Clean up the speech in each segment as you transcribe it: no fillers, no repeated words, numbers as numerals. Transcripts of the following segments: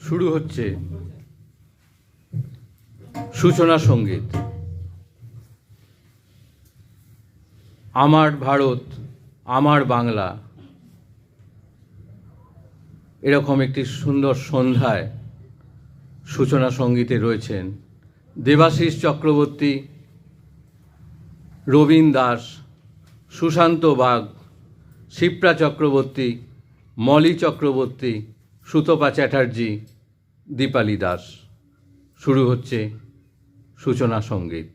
শুরু হচ্ছে সূচনা সঙ্গীত। আমার ভারত আমার বাংলা, এরকম একটি সুন্দর সন্ধ্যায় সূচনা সঙ্গীতে রয়েছেন দেবাশিস চক্রবর্তী, রবীন দাস, সুশান্ত বাগ, শিপ্রা চক্রবর্তী, মলি চক্রবর্তী, সুতপা চ্যাটার্জি, দীপালি দাস। শুরু হচ্ছে সূচনা সঙ্গীত।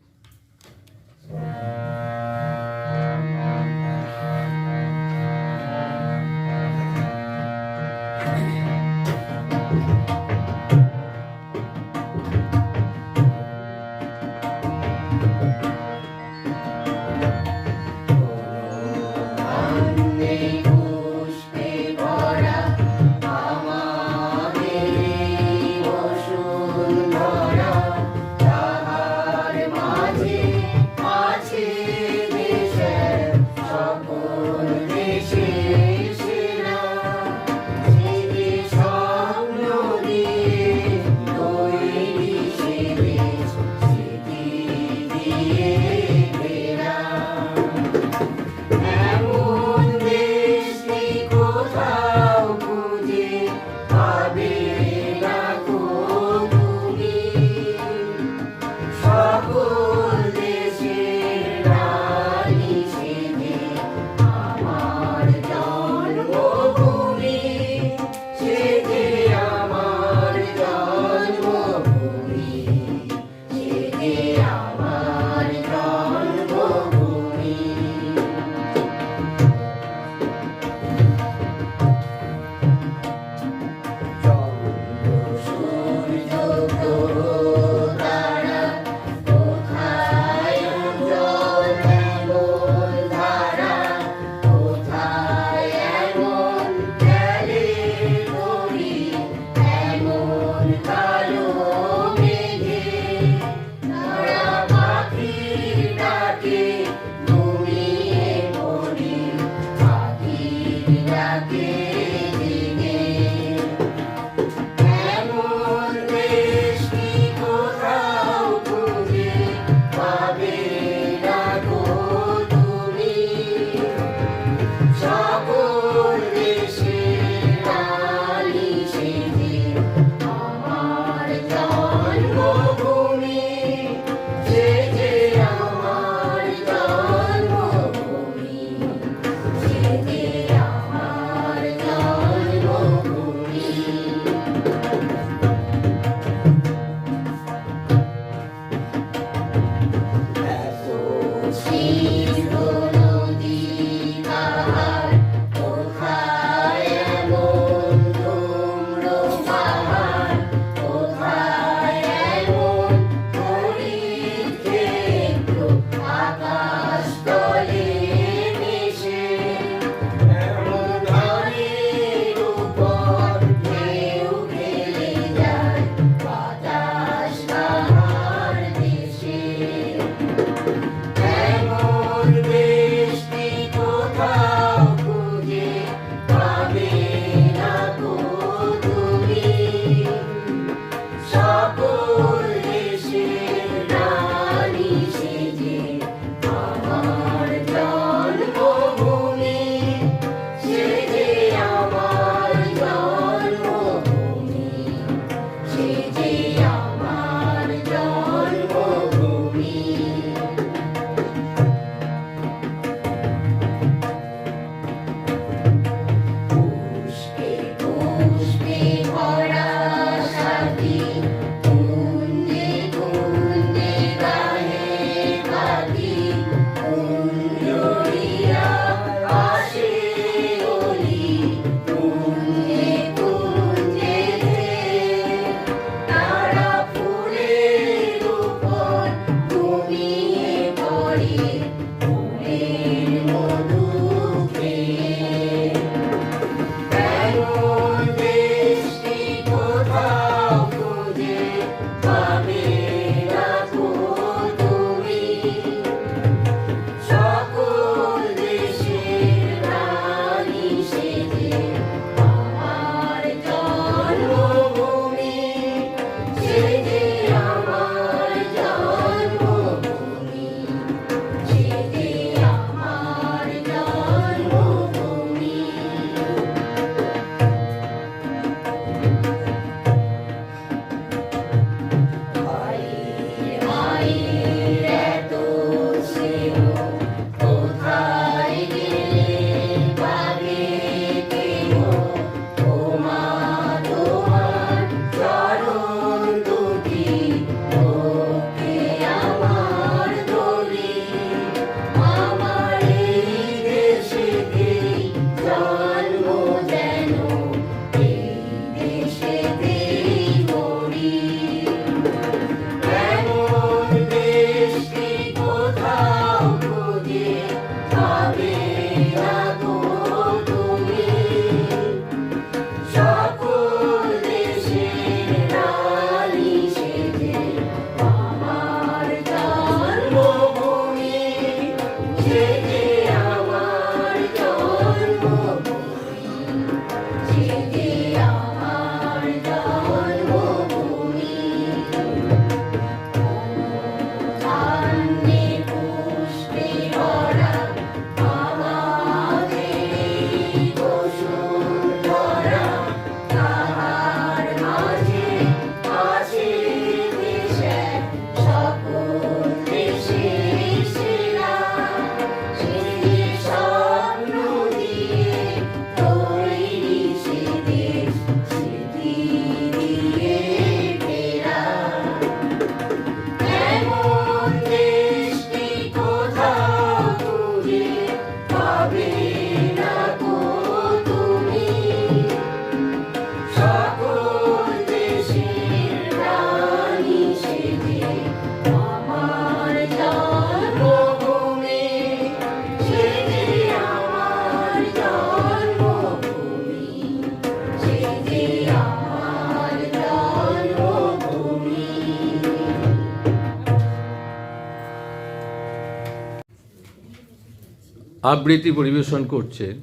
আবৃত্তি পরিবেশন করছেন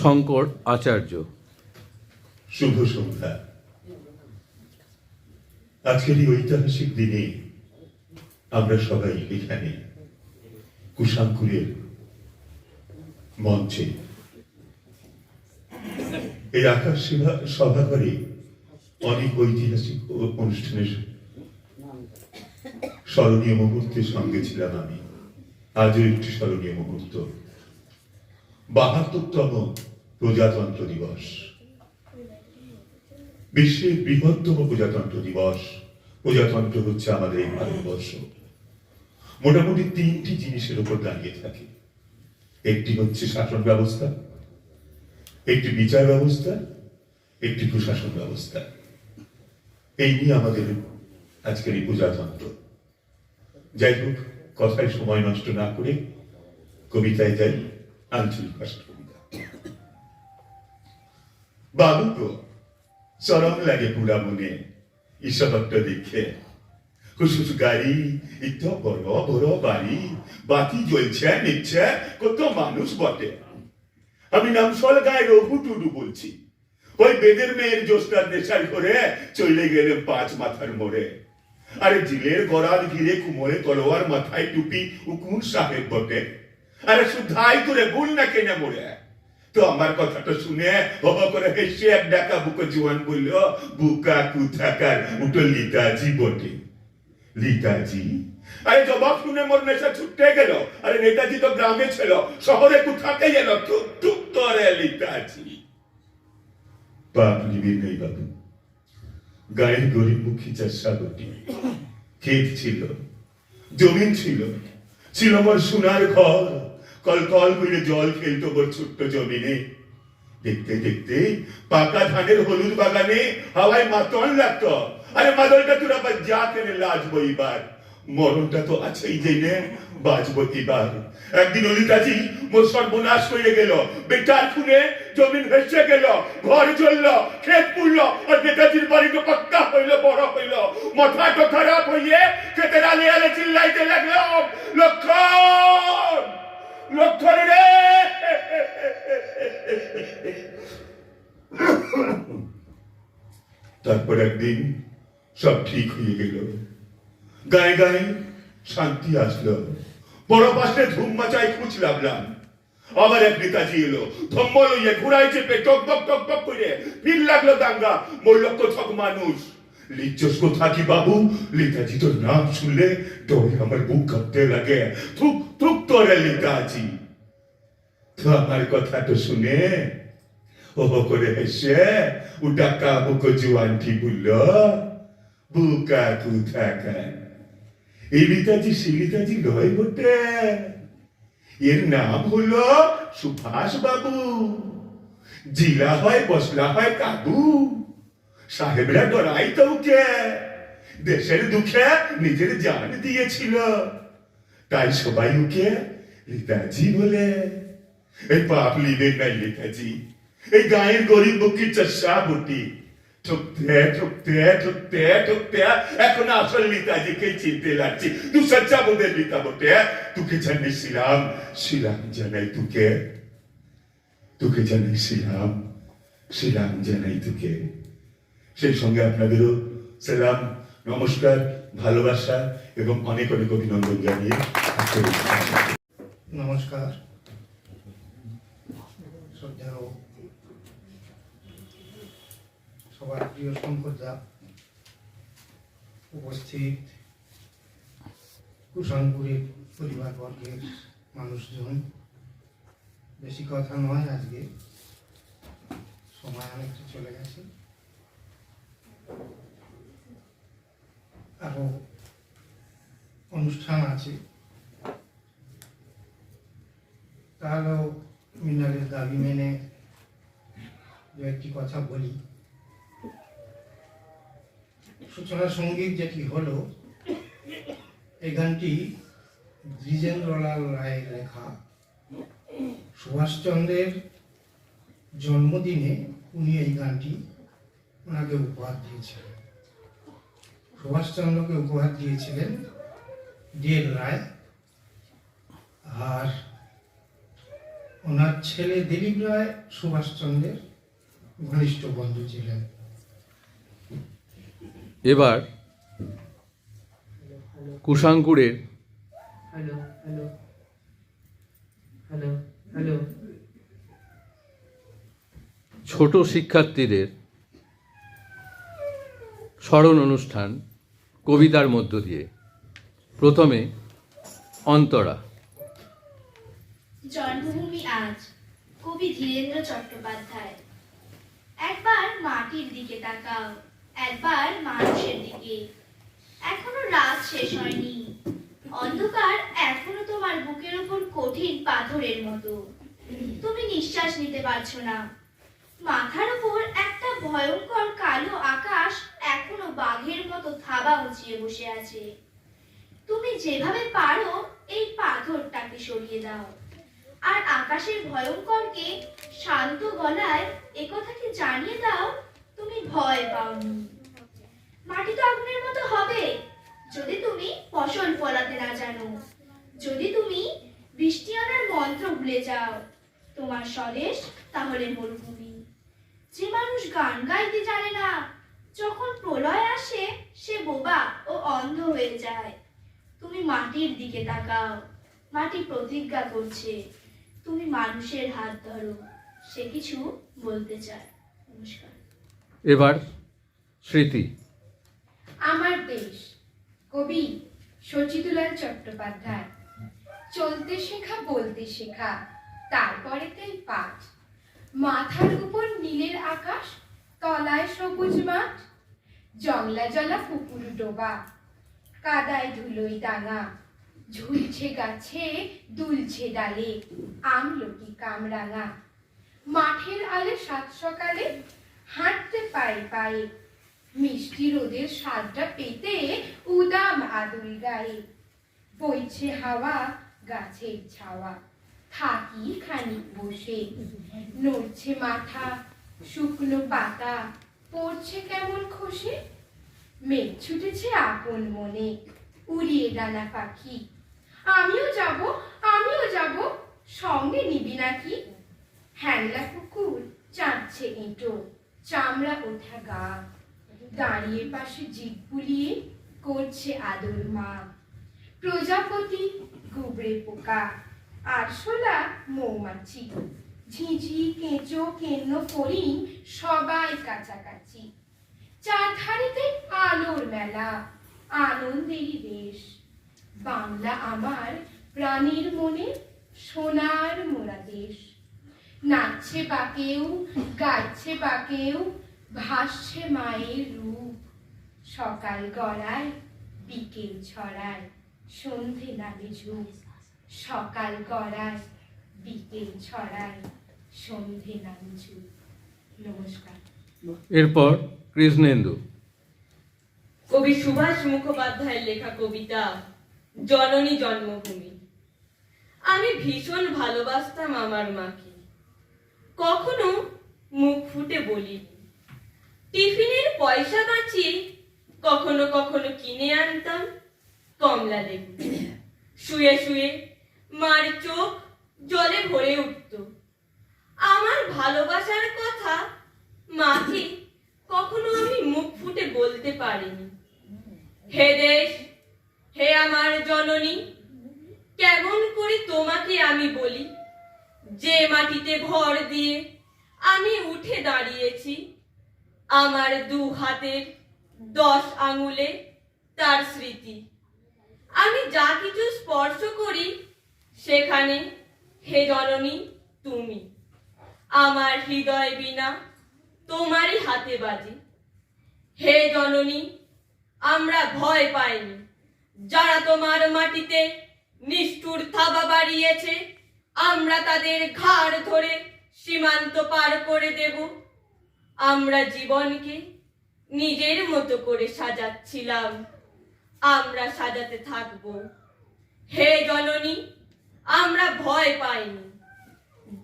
শঙ্কর আচার্য। শুভ সন্ধ্যা। আজকের এই ঐতিহাসিক দিনে আমরা সবাই এখানে কুশাঙ্কুরের মঞ্চে এই আকাশ সভাঘরে অনেক ঐতিহাসিক অনুষ্ঠানের স্মরণীয় মুহূর্তের সঙ্গে ছিলাম আমি। আজও একটি স্মরণীয় মুহূর্ত, ৭২তম প্রজাতন্ত্র দিবস, বিশ্বের বৃহত্তম প্রজাতন্ত্র দিবস। প্রজাতন্ত্র হচ্ছে আমাদের এই ভারতবর্ষ মোটামুটি ৩টি জিনিসের উপর দাঁড়িয়ে থাকে। একটি হচ্ছে শাসন ব্যবস্থা, একটি বিচার ব্যবস্থা, একটি প্রশাসন ব্যবস্থা। এই নিয়ে আমাদের আজকের এই প্রজাতন্ত্র। যাই হোক, কথায় সময় নষ্ট না করে কবিতায় যাই। আঞ্চলিক ভাষার কবিতা। বাবু গো, চরম লাগে পুরা মনে ঈশ্বরটা দেখে। হুসুস গাড়ি, ইত বড় বড় বাড়ি, বাতি জ্বলছে নিচ্ছে, কত মানুষ বটে। আমি নামসল গায়ে রঘু টুডু বলছি। ওই বেদের মেয়ের জ্যোৎস্নার নেশার করে চলে গেলে ৫ মাথার মোড়ে। আরে জিলের গড়াল ঘিরে কুমোরে তলোয়ার, মাথায় টুপি, উকুন সাহেব বটে। আরে শুদ্ধাই করে ভুল না কেনে মোড়ে। তো আমার কথাটা শুনে বাবা করে হেসে এক ডাকা বুকে জোয়ান বলল, বুকা কুথাকার, উঠো লিতাজি বটে। লিতাজি? আরে জবাব শুনে মোর নেশা ছুটে গেল। আরে নেতাজি তো গ্রামে ছিল, শহরে কোথাকে গেল? টুক টুক করে লিতাজি। বাপ লিবির নেই বাবু। গায়ের গরিব মুখী চাষা বটি, ক্ষেত ছিল, জমিন ছিল, ছিল মোর সোনার ঘর। কল কল করে জল খেলতো মোর ছোট্ট জমিনে। দেখতে দেখতে পাকা ধানের হলুদ বাগানে হাওয়ায় মাতন লাগতো। আরে মাদলটা তোর আবার যা কেনে লাজবো এবার। মরণটা তো আছেই জেনে বাঁচবো এবার। একদিন ললিতাজি মোর সর্বনাশ হয়ে গেল। বেটার খুনে জমিন ভেসে গেল, ঘর জ্বলল, ক্ষেত পুড়ল, আর নেতাজির বাড়ি তো পাক্কা হইল, বড় হইল। মাথাটা খারাপ হইয়ে ক্ষেতের আলে আলে চিল্লাইতে লাগলো, লক্ষণ লক্ষণ রে। তারপর একদিন সব ঠিক হয়ে গেল। গায়ে গায়ে শান্তি আসলো। বড় পাশে ধুম মাচাই খুঁজ লাগলাম। আবার এক নেতাজি এলো, ধম্ম লইয়ে ঘুরাই চেপে টক টক টক টক করে ফির লাগলো দাঙ্গা। মরল কোথাক মানুষ। লিজ্জস কোথা কি বাবু? নেতাজি তোর নাম শুনলে ডরে আমার বুক কাঁপতে লাগে। থুক থুক তোরে নেতাজি। তো আমার কথাটা শুনে ও করে হেসে উটাকা বুক জুয়ানটি বলল, বুকা কুথাকার। এই নেতাজি সে নেতাজি নয় বটে। এর নাম হলো সুভাষ বাবু। জিলা হয় বসলা হয় কাবু। সাহেবরা ডরাই তো ওকে। দেশের দুঃখে নিজের জান দিয়েছিল, তাই সবাই ওকে নেতাজি বলে। এই পাপ লিবেন নাই নেতাজি। এই গায়ের গরিব বুকির চাষা বুটি ঠকতে ঠকতে ঠকতে ঠকতে এখন আসল নেতাজিকে চিনতে লাগছি। তুই সচ্চা বোধের নেতা বটে। তোকে জানি শ্রীরাম, শ্রীরাম জানাই তোকে। তোকে জানি শ্রীরাম, শ্রীরাম জানাই তোকে। সেই সঙ্গে আপনাদেরও সালাম, নমস্কার, ভালোবাসা এবং অনেক অনেক অভিনন্দন জানিয়ে নমস্কার। শ্রদ্ধেয় সবার প্রিয় শঙ্করদা, উপস্থিত কুশাঙ্কুরের পরিবারবর্গের মানুষজন, বেশি কথা নয়, আজকে সময় অনেকটা চলে গেছে। আরো অনুষ্ঠান আছে, তাহলেও মিনারের দাবি মেনে দু একটি কথা বলি। সূচনা সঙ্গীত যেটি হলো, এই গানটি দ্বিজেন্দ্রলাল রায়ের লেখা। সুভাষচন্দ্রের জন্মদিনে উনি এই গানটি ওনাকে উপহার দিয়েছিলেন। সুভাষচন্দ্রকে উপহার দিয়েছিলেন ডি.এল. রায়। আর ওনার ছেলে দিলীপ রায় সুভাষচন্দ্রের ঘনিষ্ঠ বন্ধু ছিলেন। এবার কুশাঙ্কুরের হ্যালো হ্যালো হ্যালো হ্যালো ছোট শিক্ষার্থীদের স্মরণ অনুষ্ঠান কবিতার মধ্য দিয়ে। প্রথমে অন্তরা। জন্মভূমি আজ, কবি ধীরেন্দ্র চট্টোপাধ্যায়। একবার মাটির দিকে তাকাও, একবার মানুষের দিকে। এখনো রাত শেষ হয়নি, অন্ধকার এখনো তোমার বুকের উপর কঠিন পাথরের মতো। তুমি নিঃশ্বাস নিতে পারছো না। মাথার উপর একটা ভয়ঙ্কর কালো আকাশ এখনো বাঘের মতো থাবা উঁচিয়ে বসে আছে। তুমি যেভাবে পারো এই পাথরটাকে সরিয়ে দাও, আর আকাশের ভয়ঙ্করকে শান্ত গলায় একথাকে জানিয়ে দাও তুমি ভয় পাওনি। মাটি তো আগুনের মতো হবে যদি তুমি ফসল ফলাতে না জানো, যদি তুমি বৃষ্টি আনার মন্ত্র ভুলে যাও। তোমার স্বদেশ তাহলে মরুভূমি। যে মানুষ গান গাইতে জানে না, যখন প্রলয় আসে সে বোবা ও অন্ধ হয়ে যায়। তুমি মাটির দিকে তাকাও, মাটি প্রতিজ্ঞা করছে। তুমি মানুষের হাত ধরো, সে কিছু বলতে চায়। নমস্কার। এবার স্মৃতি। আমার দেশ, কবি শচীদুলাল চট্টোপাধ্যায়। চলতে শেখা, বলতে শেখা, তারপরেতেই পাঠ। মাথার উপর নীলের আকাশ, তলায় সবুজ মাঠ। জংলা জলা পুকুর ডোবা, কাদায় ধুলোই ডাঙা। ঝুলছে গাছে, দুলছে ডালে, আমলকি কামরাঙা। মাঠের আলে সাত সকালে, হাঁটতে পায়ে পায়ে। মিষ্টি রোদের স্বাদটা পেতে উদাম আদুল গায়ে। বইছে হাওয়া, গাছের ছাওয়া, থাকি খানিক বসে। নড়ছে মাথা, শুকনো পাতা পড়ছে কেমন খসে। মেঘ ছুটেছে আপন মনে, উড়িয়ে ডানা পাখি। আমিও যাব, আমিও যাব, সঙ্গে নিবি নাকি? হ্যাংলা কুকুর চাটছে এঁটো, চামড়া ওঠা গা। দাঁড়িয়ে পাশে জিভ বুলিয়ে করছে আদর মা। প্রজাপতি, গুবরে পোকা, আরশোলা, মৌমাছি, ঝিঁঝি, কেঁচো, কেন্ন, ফড়িং সবাই কাছাকাছি। চারধারেতে আলোর মেলা, আনন্দেরই দেশ। বাংলা আমার প্রাণীর মনে সোনার মোরা দেশ। নাচছে বাকেও, গাইছে বাকেও, ভাসছে মায়ের রূপ। সকাল গড়ায়, বিকেল ছড়ায়, সন্ধে নামে ঝুপ। সকাল গড়ায়, বিকেল ছড়ায়, সন্ধে নামে ঝুপ। নমস্কার। এরপর কৃষ্ণেন্দু। কবি সুভাষ মুখোপাধ্যায়ের লেখা কবিতা জননী জন্মভূমি। আমি ভীষণ ভালোবাসতাম আমার মাকে, কখনো মুখ ফুটে বলিনি। টিফিনের পয়সা বাঁচিয়ে কখনো কখনো কিনে আনতাম কমলা লেবু। শুয়ে শুয়ে মার চোখ জলে ভরে উঠত। আমার ভালোবাসার কথা মাকে কখনো আমি মুখ ফুটে বলতে পারিনি। হে দেশ, হে আমার জননী, কেমন করে তোমাকে আমি বলি, যে মাটিতে ভর দিয়ে আমি উঠে দাঁড়িয়েছি। আমার দু হাতের 10 আঙুলে তার স্মৃতি। আমি যা কিছু স্পর্শ করি সেখানে হে জননী তুমি। আমার হৃদয় বিনা তোমারই হাতে বাজে। হে জননী, আমরা ভয় পাইনি। যারা তোমার মাটিতে নিষ্ঠুর থাবা বাড়িয়েছে, আমরা তাদের ঘাড় ধরে সীমান্ত পার করে দেব। আমরা জীবনকে নিজের মতো করে সাজাচ্ছিলাম, আমরা সাজাতে থাকব। হে জননী, আমরা ভয় পাইনি।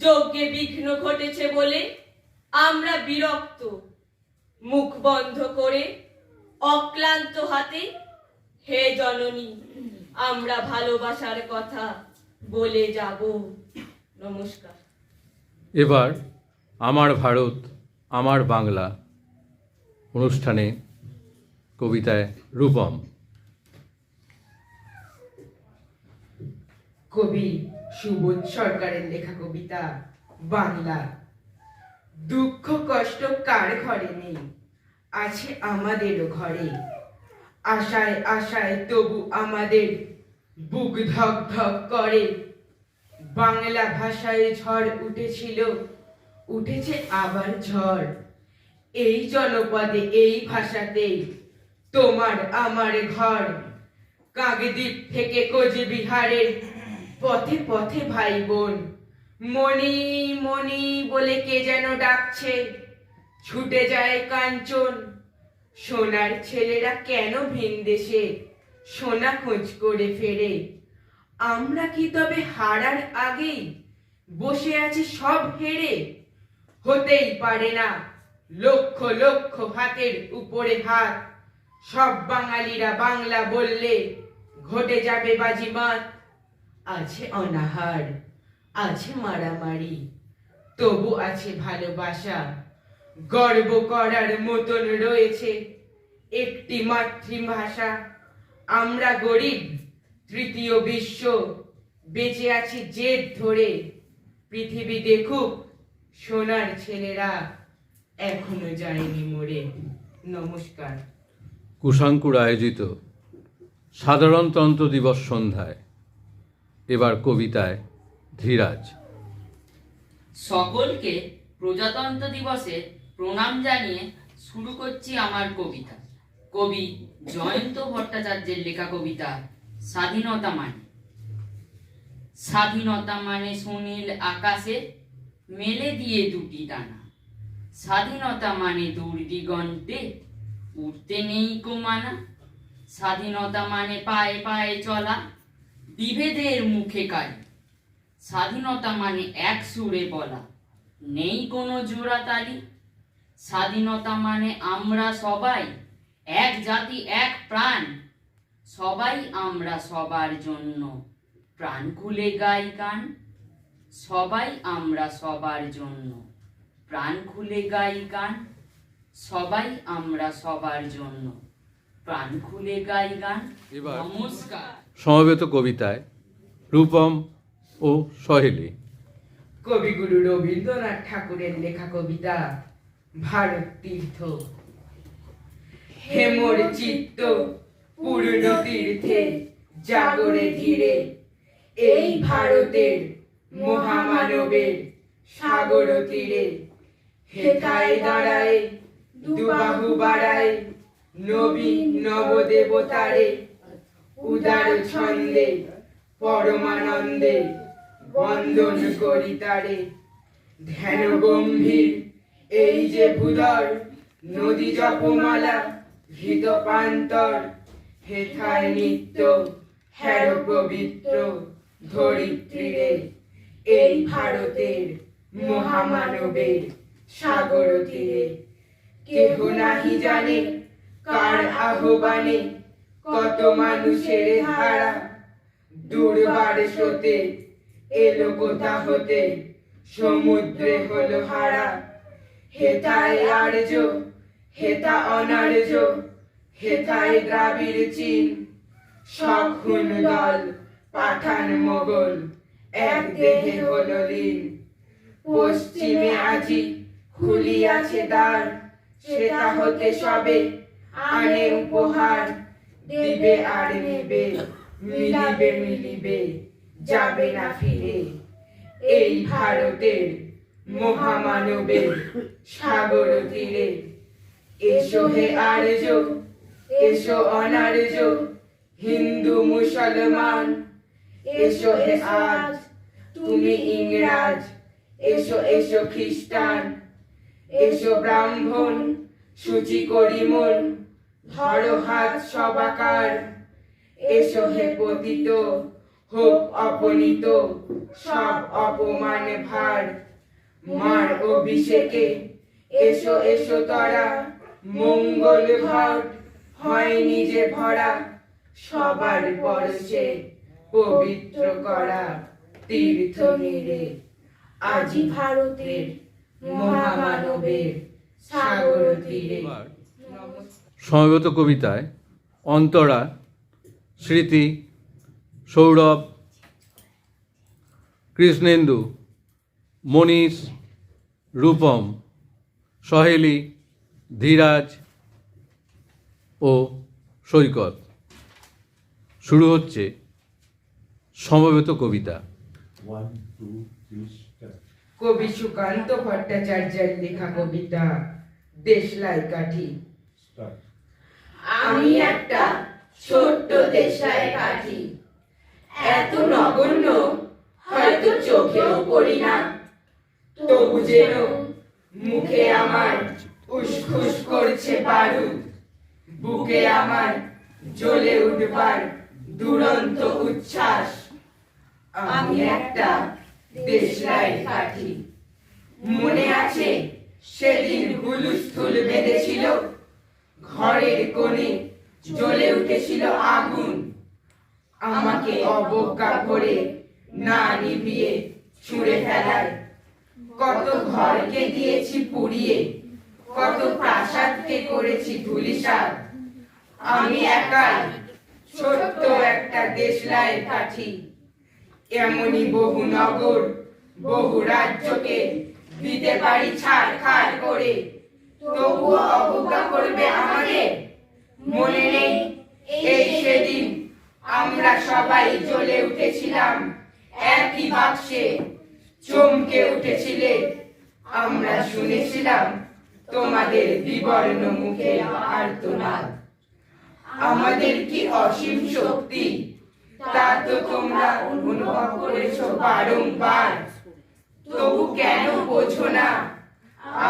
যজ্ঞে বিঘ্ন ঘটেছে বলে আমরা বিরক্ত। মুখ বন্ধ করে অক্লান্ত হাতে হে জননী, আমরা ভালোবাসার কথা বলে যাব। নমস্কার। এবার আমার ভারত আমার বাংলা অনুষ্ঠানে কবিতায় রূপম। কবি সুবোধ সরকারের লেখা কবিতা বাংলা। দুঃখ কষ্ট কার ঘরে নেই, আছে আমাদেরও ঘরে। আশায় আশায় তবু আমাদের বুক ধক ধক করে। বাংলা ভাষায় ঝড় উঠেছিল, উঠেছে আবার ঝড়। এই জনপদে এই ভাষাতেই তোমার আমার ঘর। কাকদ্বীপ থেকে কোচবিহারের পথে পথে ভাই বোন মণি মণি বলে কে যেন ডাকছে, ছুটে যায় কাঞ্চন। সোনার ছেলেরা কেন ভিন দেশে সোনা খোঁজ করে ফেরে? আমরা কি তবে হারার আগেই বসে আছি সব হেরে? হতেই পারে না, লক্ষ লক্ষ হাতের উপরে হাত। সব বাঙালিরা বাংলা বললে ঘটে যাবে বাজিমাত। আছে অনাহার, আছে মারামারি, তবু আছে ভালোবাসা। গর্ব করার মতন রয়েছে একটি মাতৃভাষা। আমরা গরিব, তৃতীয় বিশ্ব, বেঁচে আছি জেদ ধরে। পৃথিবী দেখুক, সোনার ছেলেরা এখনো যায়নি মরে। নমস্কার। কুশাঙ্কুর আয়োজিত সাধারণতন্ত্র দিবস সন্ধ্যায় এবার কবিতায় ধীরাজ। সকলকে প্রজাতন্ত্র দিবসে প্রণাম জানিয়ে শুরু করছি আমার কবিতা। কবি জয়ন্ত ভট্টাচার্যের লেখা কবিতা স্বাধীনতা মানে। স্বাধীনতা মানে সুনীল আকাশে মেলে দিয়ে দুটি ডানা। স্বাধীনতা মানে দূর দিগন্তে উঠতে নেই কো মানা। স্বাধীনতা মানে পায়ে পায়ে চলা, বিভেদের মুখে কালি। স্বাধীনতা মানে এক সুরে বলা, নেই কোনো জোড়াতালি। স্বাধীনতা মানে আমরা সবাই এক জাতি এক প্রাণ। সবাই আমরা সবার জন্য প্রাণ খুলে গাই গান। সবাই আমরা সবার জন্য প্রাণ খুলে গাই গান। সবাই আমরা সবার জন্য প্রাণ খুলে গাই গান। এবার নমস্কার। সমবেত কবিতায় রূপম ও সহেলি। কবিগুরু রবীন্দ্রনাথ ঠাকুরের লেখা কবিতা ভারত তীর্থ। হেমর চিত্ত পূর্ণ তীর্থে জাগরে ধীরে। এই ভারতের মহামানবের সাগর তীরে। হেথায় দাঁড়ায় দুবাহু বাড়ায় নবীন নবদেবতারে। উদার ছন্দে পরমানন্দে বন্দন করি তারে। ধ্যান গম্ভীর এই যে ভূধর, নদী জপমালা ঘৃত পান্তর। হেথায় নিত্য হ্যার পবিত্র ধরিত্রীরে। এই ভারতের মহামানবের সাগর তীরে। কেহ নাহি জানে কার আহ্বানে কত মানুষের ধারা। দুর্বার স্রোতে এলো কোথা হতে সমুদ্রে হলো হারা। হেথায় আর্য হেথা অনার্য, হেথায় দ্রাবিড় চীন। সক্ষুণ দল পাঠান মোগল এক দেহে হলো লীন। পশ্চিমে আজি খুলিয়াছে দ্বার, সেটা হতে সবে আনে উপহার। দিবে আর নেবে, মিলিবে মিলিবে, যাবে না ফিরে। এই ভারতের মহামানবের সাগর তীরে। এসো হে আর্য, এসো অনার্য, হিন্দু মুসলমান। এসো হে আজ তুমি ইংরাজ, এসো এসো খ্রিস্টান। এসো ব্রাহ্মণ সূচি করি মন, ধরো হাত সবাকার। এসো হে পতিত, হোক অপনীত সব অপমান ভার। মার অভিষেকে এসো এসো তরা, মঙ্গল ঘট হয় নিজে ভরা। সবার পরশে পবিত্র করা তীর্থ নিরে। আজি ভারতের মহামানবের সাগর তীরে। এবার সমবেত কবিতায় অন্তরা, স্মৃতি, সৌরভ, কৃষ্ণেন্দু, মনীষ, রূপম, সহেলি, ধীরাজ ও সৈকত। শুরু হচ্ছে সমবেত কবিতা। কবি সুকান্ত ভট্টাচার্যের লেখা কবিতা দেশলাই কাঠি। আমি একটা ছোট্ট দেশলাই কাঠি, এত নগণ্য হয়তো চোখেও পড়ি না, তবু যেন মুখে আমার উসখুস করছে বারুদ, বুকে আমার জ্বলে উঠবার দুরন্ত উচ্ছ্বাস। আমি একটা দেশলাই কাঠি। মনে আছে সেদিন হুলুস্থুল বেঁধেছিল, ঘরের কোণে জ্বলে উঠেছিল আগুন, আমাকে অবজ্ঞা করে না নিভিয়ে ছুঁড়ে ফেলায়। কত ঘরকে দিয়েছি পুড়িয়ে, কত প্রাসাদকে করেছি ধূলিসাৎ। আমি একাই ছোট্ট একটা দেশলাইয়ের কাঠি। এমনই বহু নগর, বহু রাজ্যকে দিতে পারি ছাড়খাড় করে, তবুও অবজ্ঞা করবে আমাকে। মনে নেই এই সেদিন আমরা সবাই জ্বলে উঠেছিলাম একই বাক্সে, চমকে উঠেছিলে। আমরা শুনেছিলাম তোমাদের বিবর্ণ মুখে আর্তনাদ। আমাদের কি অসীম শক্তি, তা তো তোমরা অনুভব করেছো বারংবার। তবু কেন বোঝো না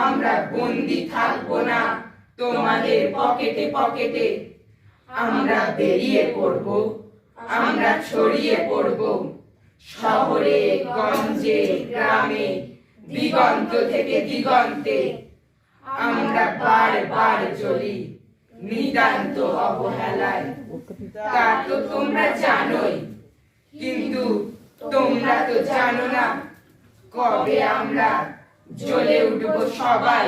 আমরা বন্দি থাকবো না তোমাদের পকেটে পকেটে। আমরা বেরিয়ে পড়ব, আমরা ছড়িয়ে পড়ব শহরে গঞ্জে গ্রামে, দিগন্ত থেকে দিগন্তে। আমরা বারবার চলি নিতান্ত অবহেলায়, তা তো তোমরা জানোই। কিন্তু তোমরা তো জানো না কবে আমরা জ্বলে উঠব সবাই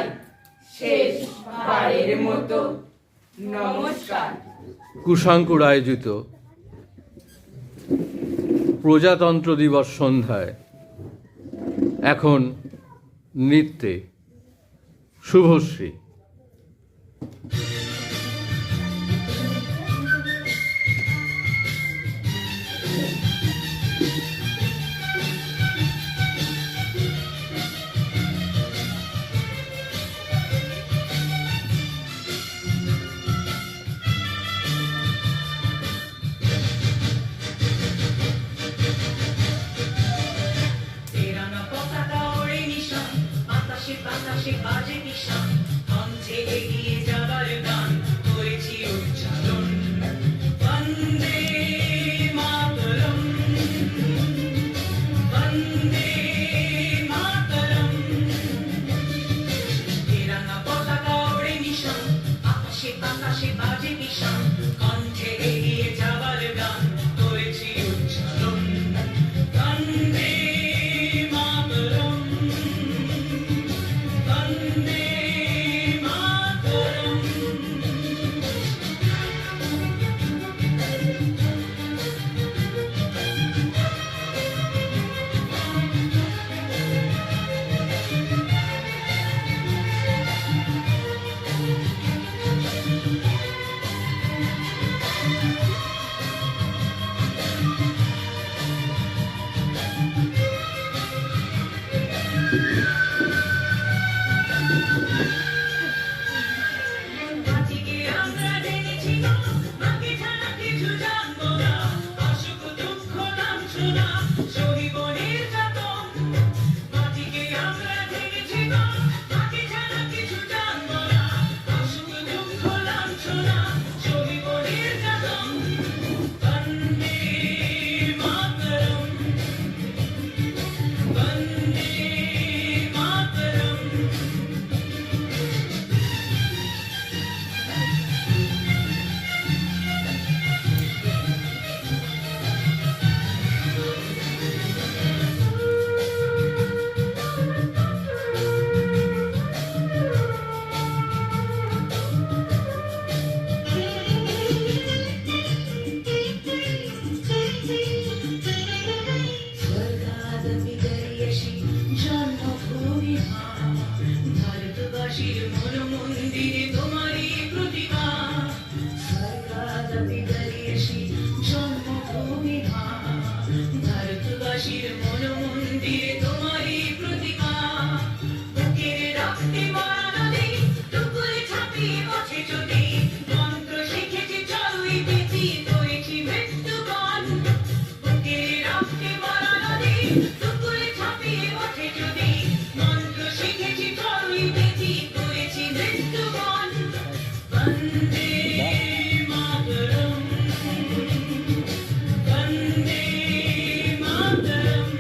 শেষবারের মতো। নমস্কার। কুশাঙ্কুর আয়োজিত প্রজাতন্ত্র দিবস সন্ধ্যায় এখন নৃত্যে শুভশ্রী। তেরানা পতাকা ওড়ে নিশান, বাতাসে বাতাসে বাজে নিশান, মঞ্চে এগিয়ে যাবার গান করেছি উচ্চারণ। বন্দে মাতরম, বন্দে মাতরম। তেরানা পতাকা ওড়ে নিশান, আকাশে বাতাসে বাজে নিশান, কণ্ঠে এগিয়ে যাবার গান করেছি উচ্চারণ। বন্দে মাতরম, বন্দে ভালোবাসির মনোমন্দিরে তোমারই প্রতিমা বুকের রক্তে মরা নদী টুকুরে ছাপিয়ে ওঠে যদি মন্ত্র শিখেছি চলুই বেঁচি করেছি মৃত্যুবরণ বুকের রক্তে মরা নদী টুকুরে ছাপিয়ে ওঠে যদি মন্ত্র শিখেছি চলুই বেঁচি করেছি মৃত্যুবরণ বন্দে মাতরম বন্দে মাতরম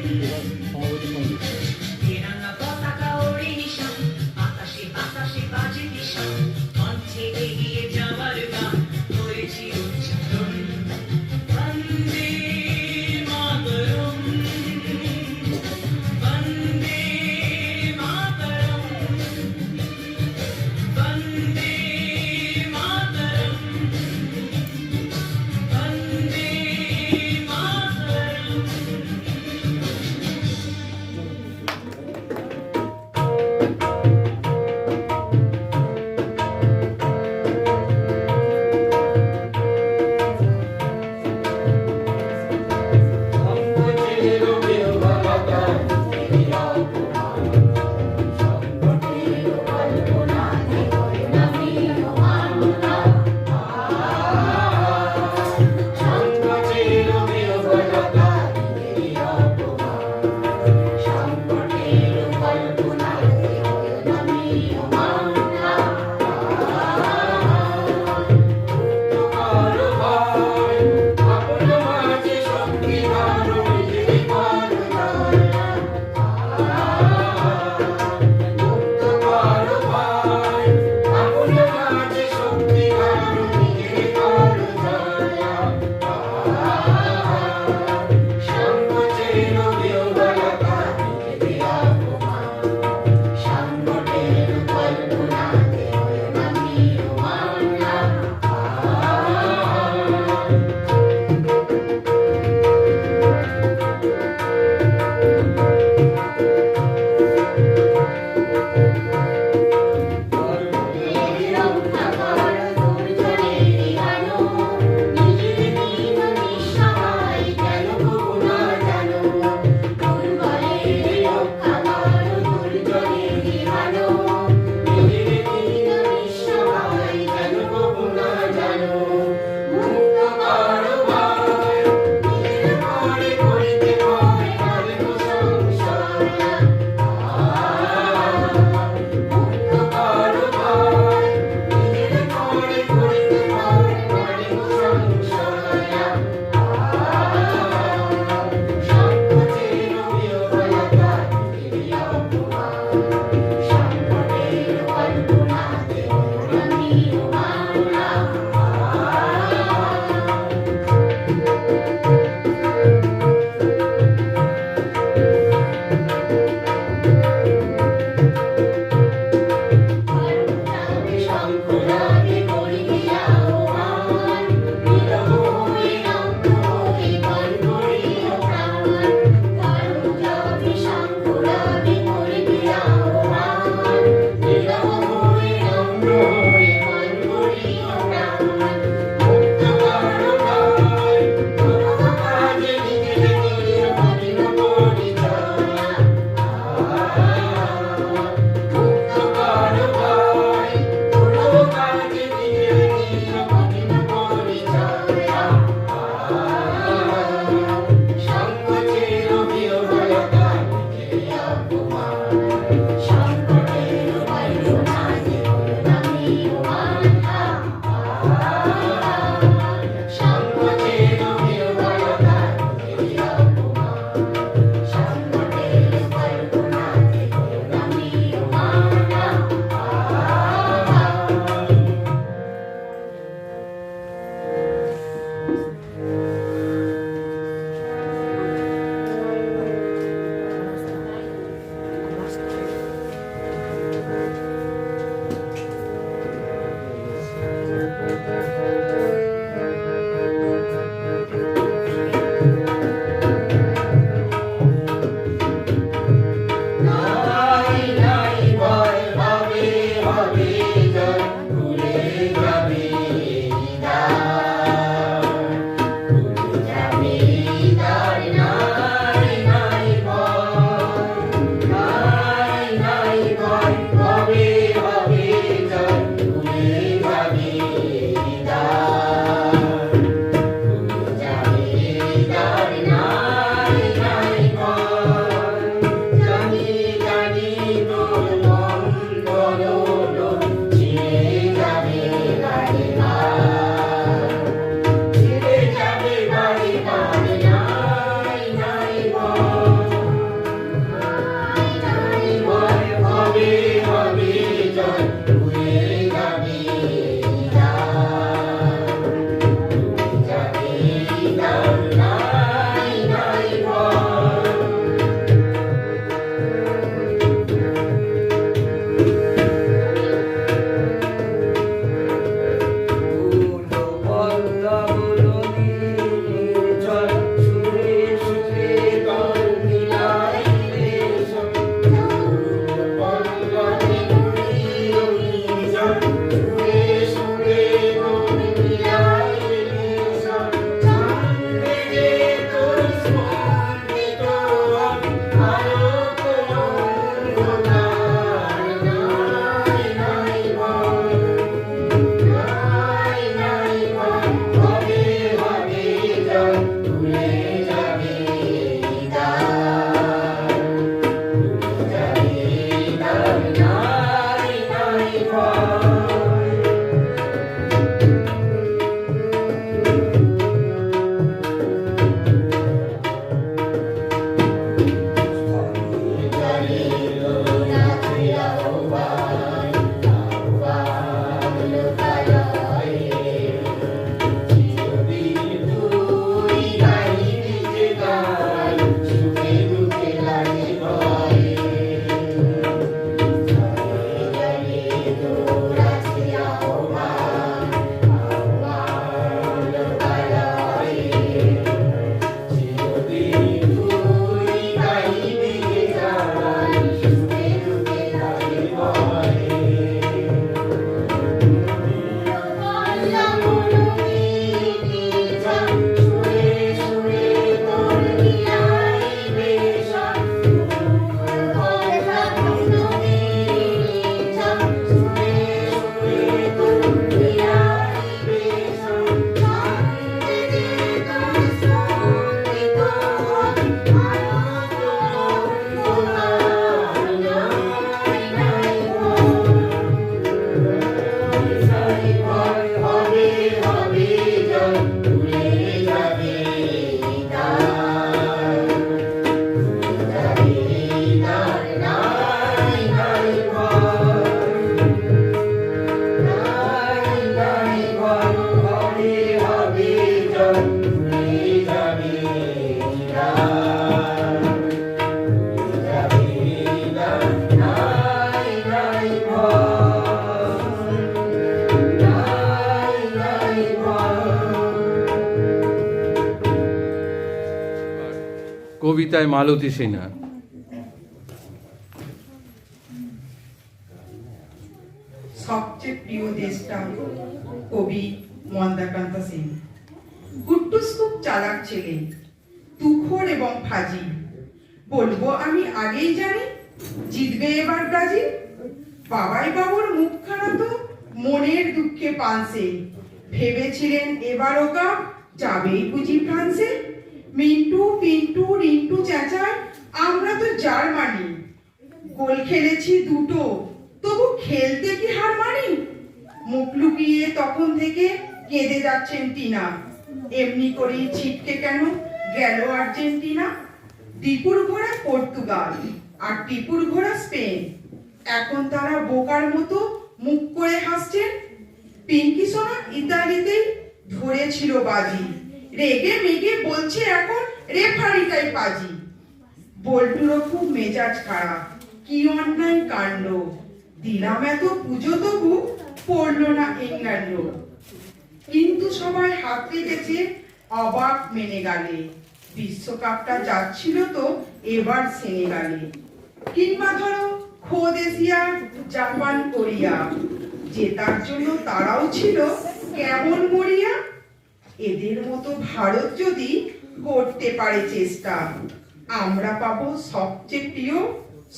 যায় সুখে দুঃখে লাগে ভয়ে জলে দূর আছে আহ্বান আহ্বান লোকালয়ে চিরদিন তুই গাইবি গান সুখে দুঃখে লাগে ভয়ে কবিতায় মালতী সিনহা। সবচেয়ে প্রিয় দেশটা, কবি মন্দাকান্ত সিং। কুট্টুস খুব চালাক ছেলে, তুখোর এবং ফাজি। বলবো আমি আগেই জানি জিতবে এবার ব্রাজিল। বাবাই বাবুর মুখখানা তো মনের দুঃখে পানসে। ভেবেছিলেন এবারও কাপ যাবেই বুঝি ফ্রান্সে। মিন্টু পিন্টু রিন্টু চেঁচায় আমরা তো জার্মানি। গোল খেলেছি দুটো, তবু খেলতে কি হার মানি। মুখ লুকিয়ে তখন থেকে কেঁদে যাচ্ছেন টিনা। এমনি করেই ছিটকে কেন গেল আর্জেন্টিনা। দীপুর ঘোড়া পর্তুগাল আর টিপুর ঘোড়া স্পেন। এখন তারা বোকার মতো মুখ করে হাসছেন। পিঙ্কি সোনা ইতালিতেই ধরেছিল বাজি। রেগে মেগে বলছে এখন রেফারিটাই পাজি। বল্টুরও খুব মেজাজ খারাপ, কি অন্যায় কাণ্ড। দিলাম এত পুজো তবু পড়লো না ইংল্যান্ড। কিন্তু সবাই হাত রেখেছে অবাক মেনে গেলে। বিশ্বকাপটা যাচ্ছিল তো এবার সেনেগালে। কিংবা ধরো খোদ এশিয়া জাপান কোরিয়া, জেতার জন্য তারাও ছিল কেমন মরিয়া। এদের মতো ভারত যদি করতে পারে চেষ্টা, আমরা পাবো সবচেয়ে প্রিয়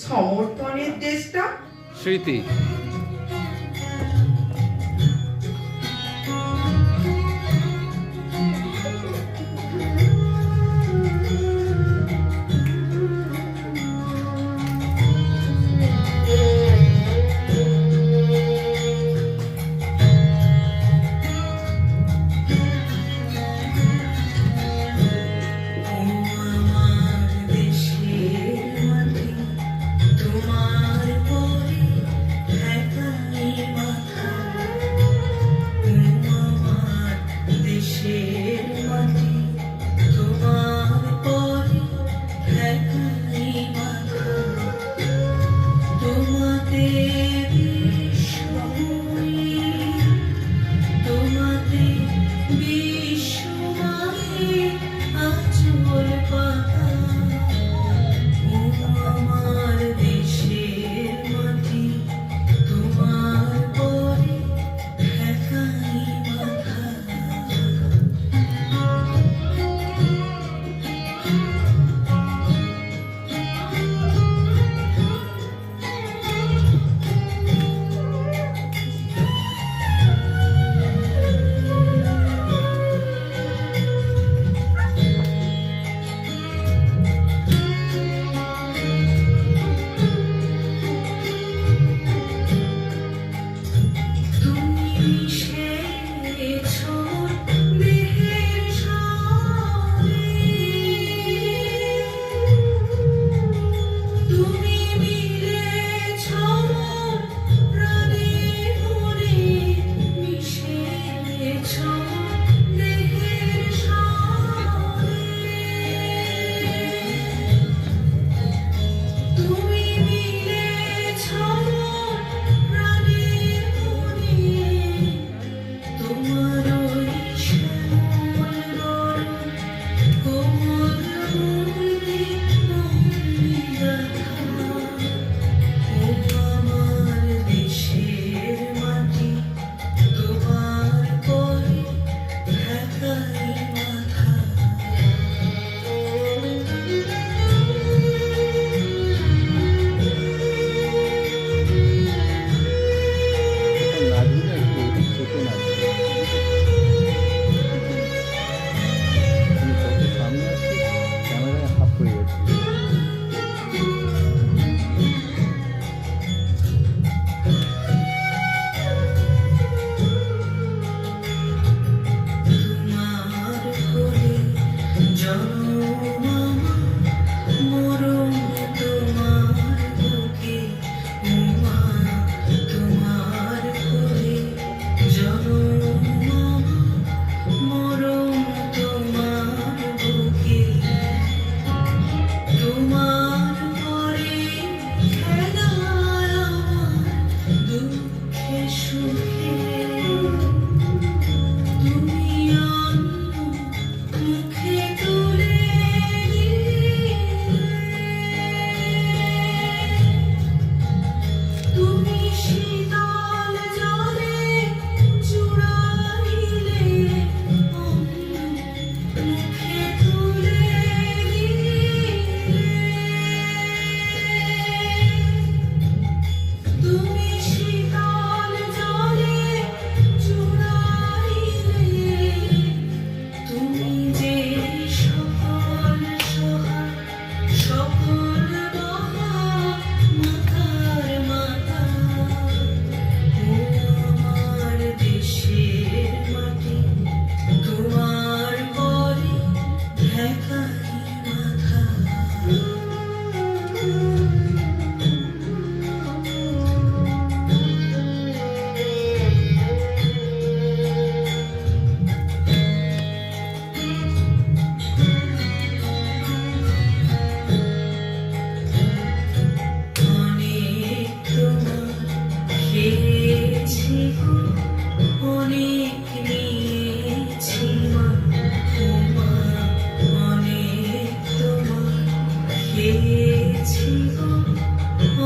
সমর্থনের দেশটা। স্মৃতি। তোমার পরে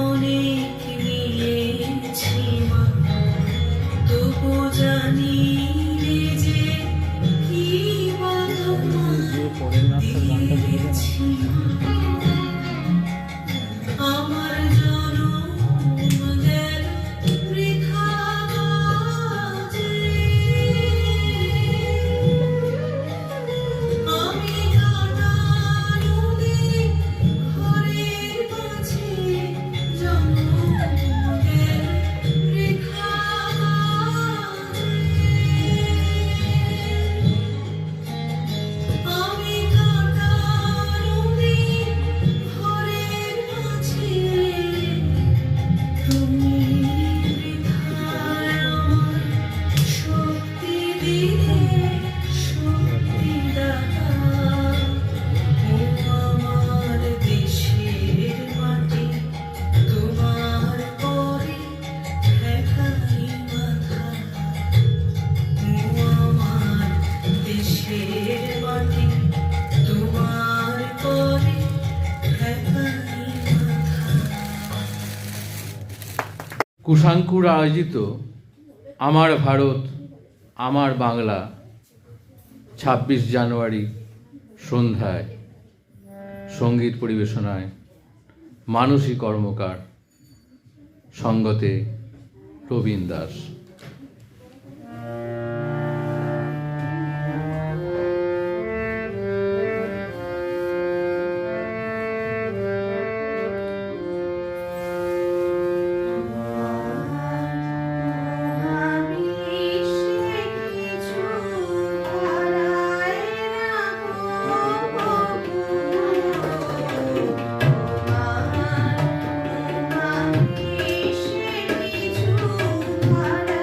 অনেক নিয়েছি মা, তবু জানি রে যে কি বাঁধনা দিয়েছি মা। আমার জনম গেল বৃথা কাজে, আমি কাটানো দিন ঘরের মাঝে, জনম গেল বৃথা কাজে। আমি কাটানো দিন ঘরের মাঝে, তুমি বৃথায় আমার শক্তি দিলে, শক্তিদাতা। ও আমার দেশের মাটি, তোমার পরে ঠেকাই মাথা। ও আমার দেশের মাটি, তোমার পরে ঠেকাই মাথা। কুশাঙ্কুর আয়োজিত আমার ভারত আমার বাংলা 26 জানুয়ারি সন্ধ্যায় সঙ্গীত পরিবেশনায় মানসী কর্মকার, সঙ্গতে প্রবীণ দাস। আমি সে কিছু হারাই না গো আমি সে কিছু হারাই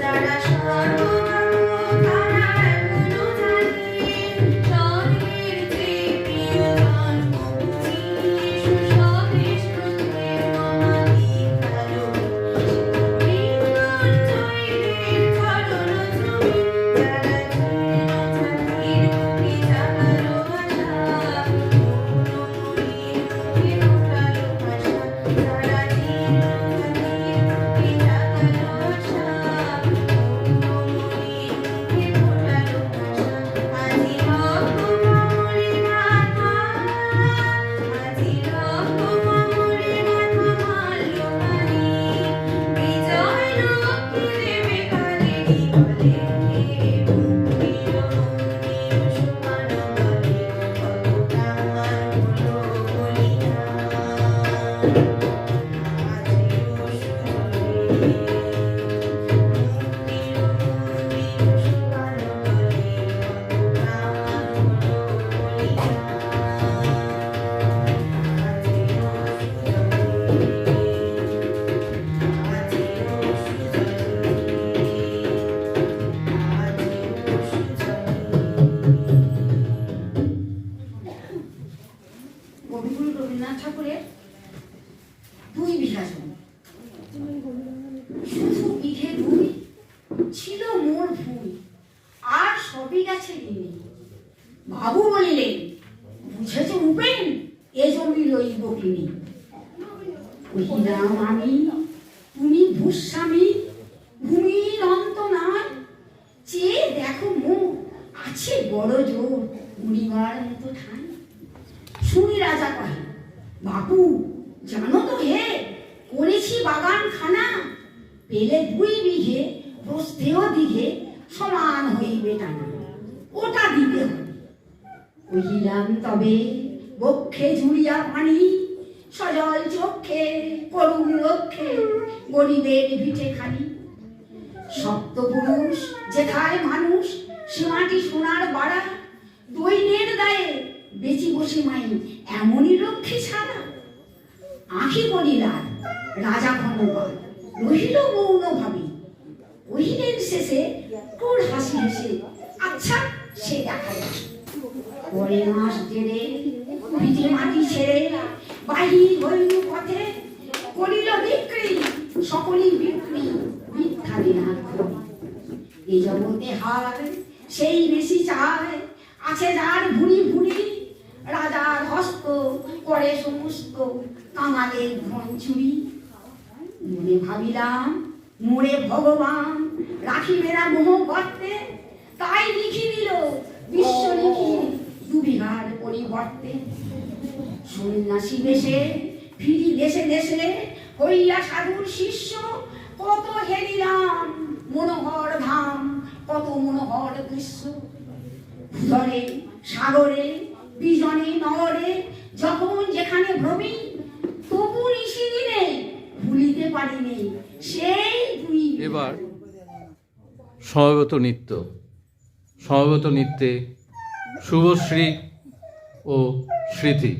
যারা সর্বভাব তারা এখনো জানে স্বর্গের যে প্রিয় জন্মভূমি সুস্বদেশ প্রত্যেক মহাদীক্ষালো মৃত্যুঞ্জয়ের চরণজমি যারা জীর্ণ ছাতির বুকে জাগালো আশা মৌনময়ীর মুখে ফোটালো ভাষা যারা জীর্ণ ছাতির বুকে জাগালো আশা মৌনময়ীর মুখে ফোটালো ভাষা আজি রকম মরে মাথা আজি রকম মরে মাথা মারল কালি বিজয় লক্ষ্মী দেবে কালেরই বলে মন্দির মন্দির সমান বলে কত প্রাণ হলো বলিদান আজিও সুরে মন্দির মন্দির সমান বলে কত প্রাণ হলো কবিগুরু রবীন্দ্রনাথ ঠাকুরের 2 বিঘা জমি, শুধু বিঘে 2 ছিল মোর ভুই, আর সবই গাছে ঋণী। বাবু বলিলেন, বুঝেছ উপেন, এ জমি লইব কিনি। কহিলাম আমি, তুমি ভূস্বামী, ভূমির অন্ত নাই, চেয়ে দেখো মোর আছে বড় জোর, উড়িবার মতো ঠাই। শুনি রাজা কহে, বাপু জানো তো হে, করেছি বাগান খানা, পেলে 2 বিঘে প্রস্থেয় দিঘে সমান হইবে টানা, ওটা দিতে হবে। কহিলাম তবে বক্ষে জুড়িয়া পানি, সজল চক্ষে করুণ লক্ষ্যে গরিবের ভিটে খানি। সপ্তপুরুষ যেথায় মানুষ, সে মাটি সোনার বাড়া, দৈন্যের দায়ে বেচি বসে মাই এমনই লক্ষ্যে ছাড়া। আঁখি বলিলাম রাজা ঘনবার, রহিল মৌন ভাবে। কহিলেন শেষে ক্রূর হাসি হেসে, আচ্ছা সে দেখা যায়। পরে মাস জেরে ভিটে মাটি ছেড়ে বাহির হইল পথে, করিল বিক্রি সকলেই বিক্রি, মিথ্যা দিনার খবর। এ জগতে হার সেই বেশি চায়, আছে যার ভুঁড়ি ভুঁড়ি, রাজার হস্ত করে সমস্ত কাঙালের ধন চুরি। মনে ভাবিলাম মোরে ভগবান রাখিবে না মোহ গর্তে, তাই লিখি দিল বিশ্ব লিখি 2 বিঘার পরিবর্তে। সন্ন্যাসী বেশে ফিরি দেশে দেশে, হইয়া সাধুর শিষ্য, কত হেরিলাম মনোহর ধাম, কত মনোহর দৃশ্য। ভূধরে সাগরে বিজনে নগরে যখন যেখানে ভ্রমি, তবু নিশি দিনে ভুলিতে পারিনি সেই 2 এবার সমবেত নৃত্য। সমবেত নৃত্যে শুভশ্রী ও স্মৃতি।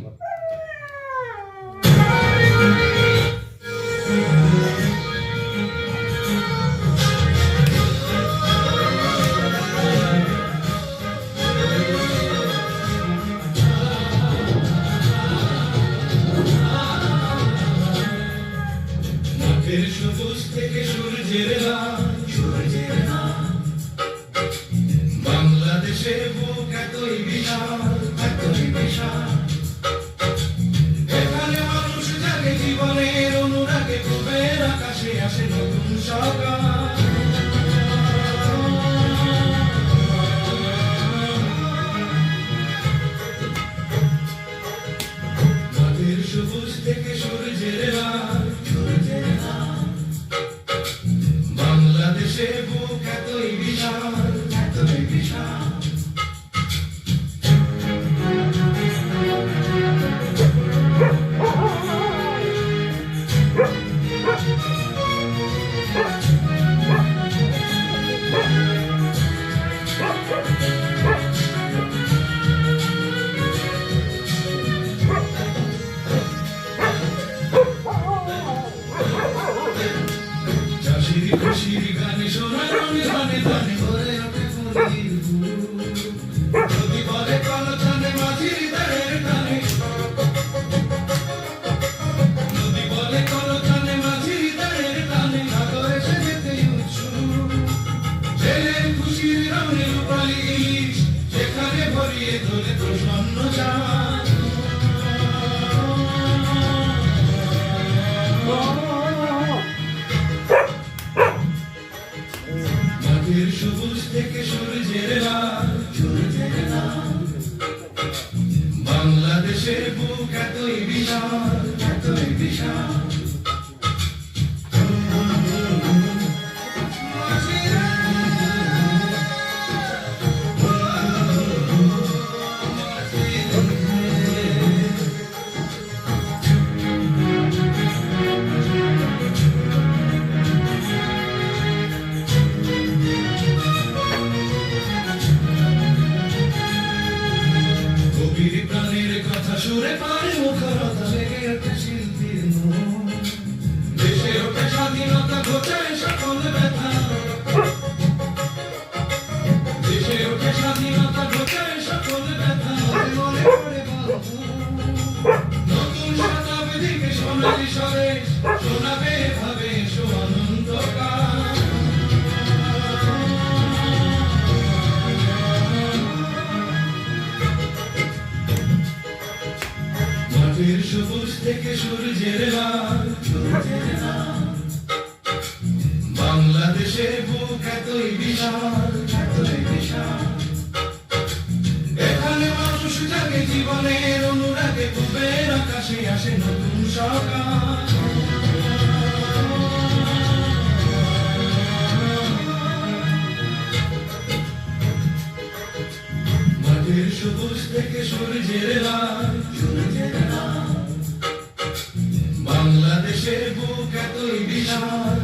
মাঠের সবুজ থেকে সূর্যের লাল, বাংলাদেশের বুক এতই বিশাল, এতই বিশাল। এখানে মানুষ জাগে জীবনের অনুরাগে, পূবের আকাশে আসে নতুন সকাল। মাঠের সবুজ থেকে সূর্যের লাল, বাংলাদেশের বুক এতই বিশাল, এতই বিশাল। চাষির খুশির গানে সোনার রঙে ধানে ধানে ভরে ওঠে ফুলের ফুল। যদি বলে কলতানে মাঝির ধারের টানে, যদি বলে কলতানে মাঝির ধারের টানে, সাগর এসে যেতে উৎসুক। জেলের খুশির রঙে রূপালী ইলিশ, সেখানে ভরিয়ে তোলে প্রসন্ন চাঁদ। মাঠের সবুজ থেকে সূর্যের লাল, বাংলাদেশের বুক এতই বিশাল, এতই বিশাল। কবির প্রাণের কথা সুরে পারে মুখরতা, লেগে ওঠে শিল্পীর মন। দেশে ওঠে স্বাধীনতা, ঘোচায় সকল ব্যথা। দেশে ওঠে স্বাধীনতা, ঘোচায় সকল ব্যথা। মনে মনে পড়ে নতুন শতাব্দীকে সোনালি স্বরে শোনাবে ভাবে এসো অনন্তকাল। মাঠের সবুজ থেকে সূর্যের লাল, বাংলাদেশের বুক এতই বিশাল, এতই বিশাল। এখানে মানুষ জাগে জীবনের অনুরাগে, পূবের আকাশে আসে নতুন সকাল। মাঠের সবুজ থেকে সূর্যের লাল, বাংলাদেশের বুক এতই বিশাল,